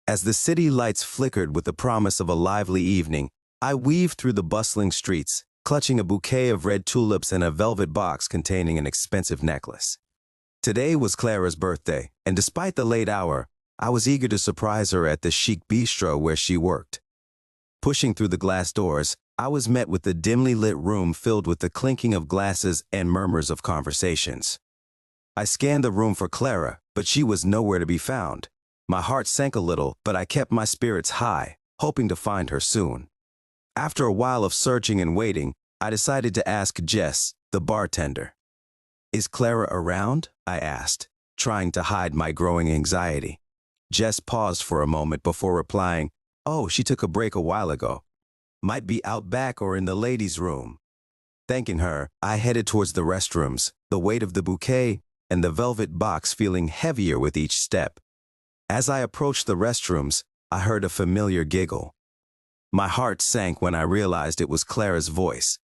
As the city lights flickered with the promise of a lively evening, I weaved through the bustling streets, clutching a bouquet of red tulips and a velvet box containing an expensive necklace. Today was Clara's birthday, and despite the late hour, I was eager to surprise her at the chic bistro where she worked. Pushing through the glass doors, I was met with the dimly lit room filled with the clinking of glasses and murmurs of conversations. I scanned the room for Clara, but she was nowhere to be found. My heart sank a little, but I kept my spirits high, hoping to find her soon. After a while of searching and waiting, I decided to ask Jess, the bartender. "Is Clara around?" I asked, trying to hide my growing anxiety. Jess paused for a moment before replying, "Oh, she took a break a while ago. Might be out back or in the ladies' room." Thanking her, I headed towards the restrooms, the weight of the bouquet and the velvet box feeling heavier with each step. As I approached the restrooms, I heard a familiar giggle. My heart sank when I realized it was Clara's voice.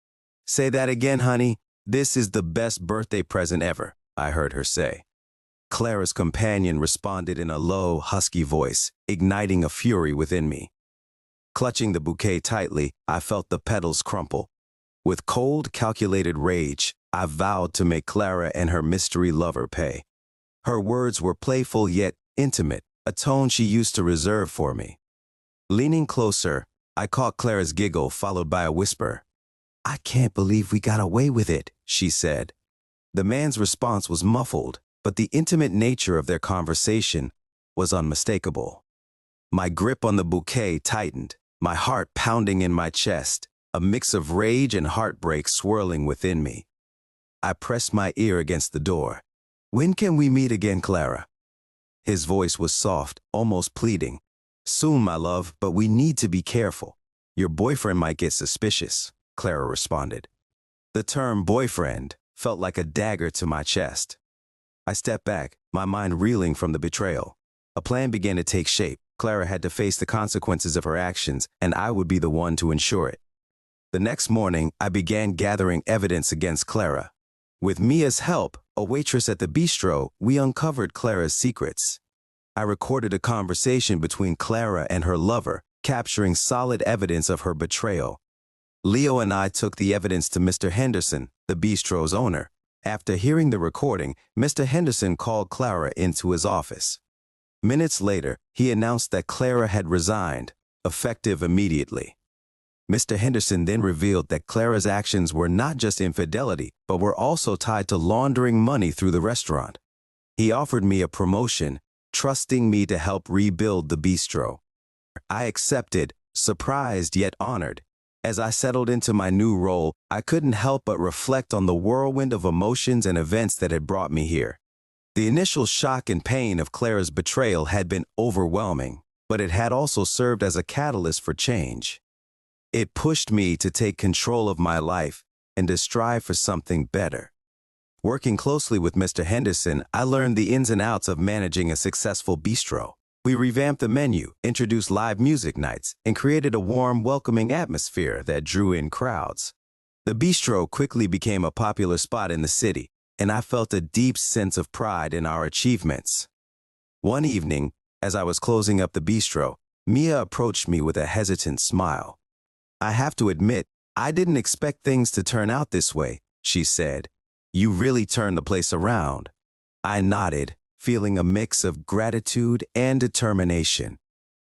"Say that again, honey. This is the best birthday present ever," I heard her say. Clara's companion responded in a low, husky voice, igniting a fury within me. Clutching the bouquet tightly, I felt the petals crumple. With cold, calculated rage, I vowed to make Clara and her mystery lover pay. Her words were playful yet intimate, a tone she used to reserve for me. Leaning closer, I caught Clara's giggle followed by a whisper. "I can't believe we got away with it," she said. The man's response was muffled, but the intimate nature of their conversation was unmistakable. My grip on the bouquet tightened, my heart pounding in my chest, a mix of rage and heartbreak swirling within me. I pressed my ear against the door. "When can we meet again, Clara?" His voice was soft, almost pleading. "Soon, my love, but we need to be careful. Your boyfriend might get suspicious," Clara responded. The term boyfriend felt like a dagger to my chest. I stepped back, my mind reeling from the betrayal. A plan began to take shape. Clara had to face the consequences of her actions, and I would be the one to ensure it. The next morning, I began gathering evidence against Clara. With Mia's help, a waitress at the bistro, we uncovered Clara's secrets. I recorded a conversation between Clara and her lover, capturing solid evidence of her betrayal. Leo and I took the evidence to Mr. Henderson, the bistro's owner. After hearing the recording, Mr. Henderson called Clara into his office. Minutes later, he announced that Clara had resigned, effective immediately. Mr. Henderson then revealed that Clara's actions were not just infidelity, but were also tied to laundering money through the restaurant. He offered me a promotion, trusting me to help rebuild the bistro. I accepted, surprised yet honored. As I settled into my new role, I couldn't help but reflect on the whirlwind of emotions and events that had brought me here. The initial shock and pain of Clara's betrayal had been overwhelming, but it had also served as a catalyst for change. It pushed me to take control of my life and to strive for something better. Working closely with Mr. Henderson, I learned the ins and outs of managing a successful bistro. We revamped the menu, introduced live music nights, and created a warm, welcoming atmosphere that drew in crowds. The bistro quickly became a popular spot in the city, and I felt a deep sense of pride in our achievements. One evening, as I was closing up the bistro, Mia approached me with a hesitant smile. "I have to admit, I didn't expect things to turn out this way," she said. "You really turned the place around." I nodded, feeling a mix of gratitude and determination.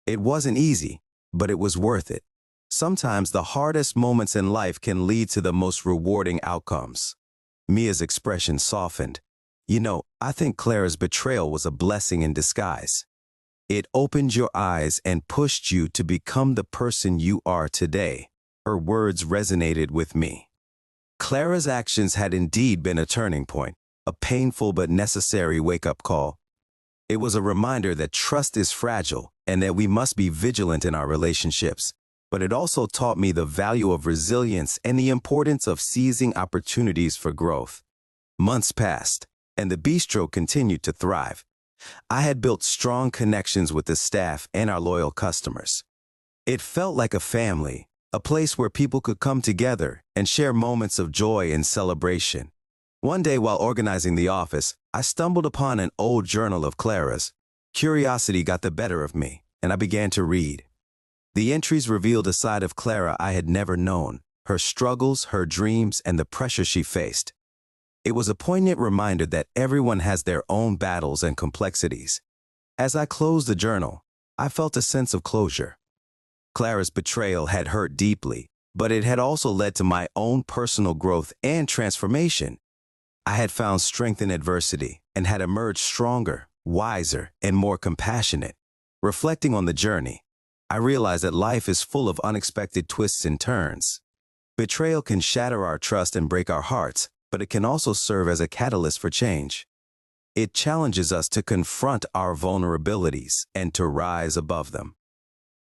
It wasn't easy, but it was worth it. Sometimes the hardest moments in life can lead to the most rewarding outcomes. Mia's expression softened. "You know, I think Clara's betrayal was a blessing in disguise. It opened your eyes and pushed you to become the person you are today." Her words resonated with me. Clara's actions had indeed been a turning point, a painful but necessary wake-up call. It was a reminder that trust is fragile and that we must be vigilant in our relationships. But it also taught me the value of resilience and the importance of seizing opportunities for growth. Months passed, and the bistro continued to thrive. I had built strong connections with the staff and our loyal customers. It felt like a family, a place where people could come together and share moments of joy and celebration. One day while organizing the office, I stumbled upon an old journal of Clara's. Curiosity got the better of me. and I began to read. The entries revealed a side of Clara I had never known, her struggles, her dreams, and the pressure she faced. It was a poignant reminder that everyone has their own battles and complexities. As I closed the journal, I felt a sense of closure. Clara's betrayal had hurt deeply, but it had also led to my own personal growth and transformation. I had found strength in adversity and had emerged stronger, wiser, and more compassionate. Reflecting on the journey, I realized that life is full of unexpected twists and turns. Betrayal can shatter our trust and break our hearts, but it can also serve as a catalyst for change. It challenges us to confront our vulnerabilities and to rise above them.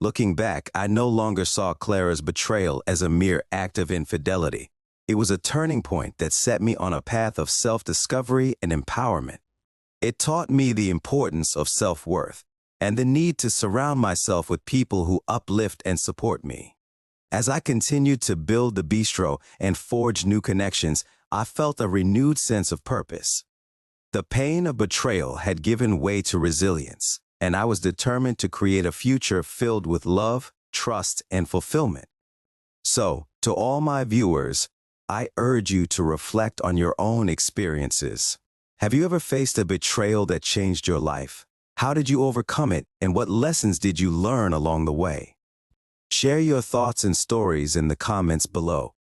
Looking back, I no longer saw Clara's betrayal as a mere act of infidelity. It was a turning point that set me on a path of self-discovery and empowerment. It taught me the importance of self-worth and the need to surround myself with people who uplift and support me. As I continued to build the bistro and forge new connections, I felt a renewed sense of purpose. The pain of betrayal had given way to resilience, and I was determined to create a future filled with love, trust, and fulfillment. So, to all my viewers, I urge you to reflect on your own experiences. Have you ever faced a betrayal that changed your life? How did you overcome it, and what lessons did you learn along the way? Share your thoughts and stories in the comments below.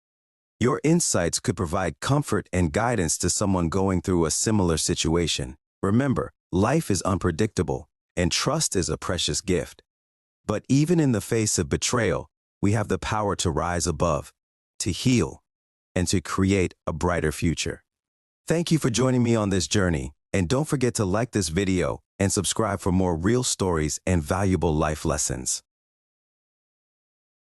Your insights could provide comfort and guidance to someone going through a similar situation. Remember, life is unpredictable, and trust is a precious gift. But even in the face of betrayal, we have the power to rise above, to heal, and to create a brighter future. Thank you for joining me on this journey, and don't forget to like this video and subscribe for more real stories and valuable life lessons.